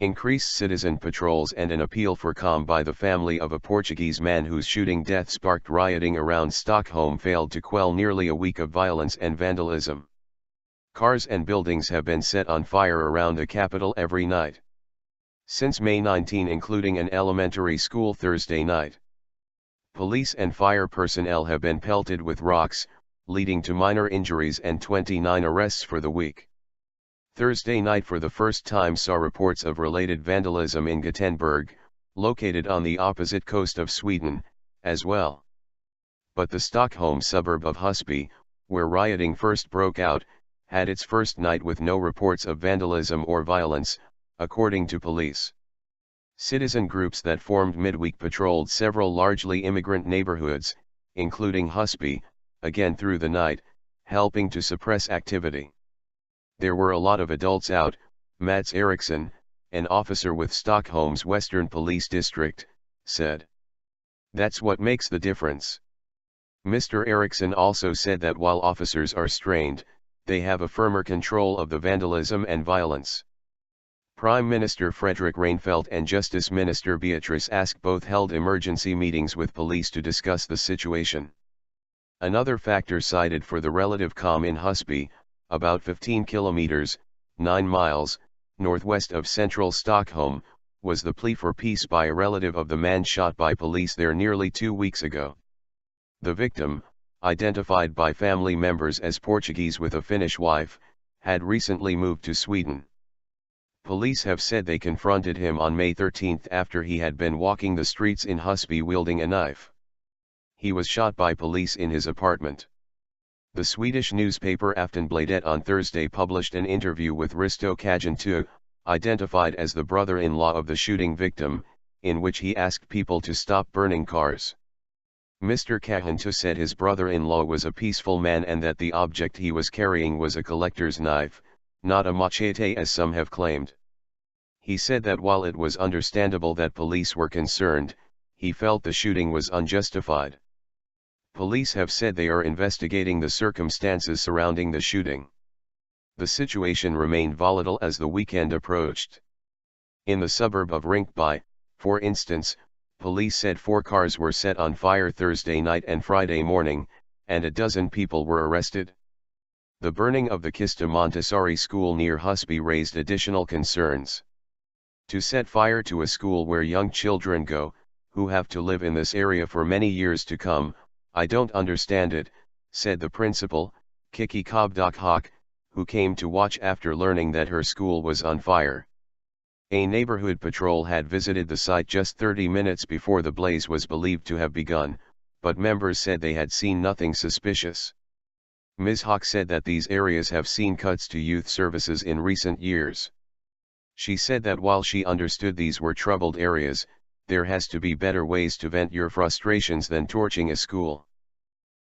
Increased citizen patrols and an appeal for calm by the family of a Portuguese man whose shooting death sparked rioting around Stockholm failed to quell nearly a week of violence and vandalism. Cars and buildings have been set on fire around the capital every night since May 19, including an elementary school Thursday night. Police and fire personnel have been pelted with rocks, leading to minor injuries and 29 arrests for the week. Thursday night for the first time saw reports of related vandalism in Gotenberg, located on the opposite coast of Sweden, as well. But the Stockholm suburb of Husby, where rioting first broke out, had its first night with no reports of vandalism or violence, according to police. Citizen groups that formed midweek patrolled several largely immigrant neighborhoods, including Husby, again through the night, helping to suppress activity. There were a lot of adults out, Mats Eriksson, an officer with Stockholm's Western Police District, said. That's what makes the difference. Mr. Eriksson also said that while officers are strained, they have a firmer control of the vandalism and violence. Prime Minister Fredrik Reinfeldt and Justice Minister Beatrice Ask both held emergency meetings with police to discuss the situation. Another factor cited for the relative calm in Husby, about 15 kilometers, 9 miles, northwest of central Stockholm, was the plea for peace by a relative of the man shot by police there nearly 2 weeks ago. The victim, identified by family members as Portuguese with a Finnish wife, had recently moved to Sweden. Police have said they confronted him on May 13 after he had been walking the streets in Husby wielding a knife. He was shot by police in his apartment. The Swedish newspaper Aftonbladet on Thursday published an interview with Risto Kajantu, identified as the brother-in-law of the shooting victim, in which he asked people to stop burning cars. Mr. Kajantu said his brother-in-law was a peaceful man and that the object he was carrying was a collector's knife, not a machete as some have claimed. He said that while it was understandable that police were concerned, he felt the shooting was unjustified. Police have said they are investigating the circumstances surrounding the shooting. The situation remained volatile as the weekend approached. In the suburb of Rinkeby, for instance, police said 4 cars were set on fire Thursday night and Friday morning, and a dozen people were arrested. The burning of the Kista Montessori school near Husby raised additional concerns. To set fire to a school where young children go, who have to live in this area for many years to come, I don't understand it, said the principal, Kiki Kobdokhak, who came to watch after learning that her school was on fire. A neighborhood patrol had visited the site just 30 minutes before the blaze was believed to have begun, but members said they had seen nothing suspicious. Ms. Hawk said that these areas have seen cuts to youth services in recent years. She said that while she understood these were troubled areas, there has to be better ways to vent your frustrations than torching a school.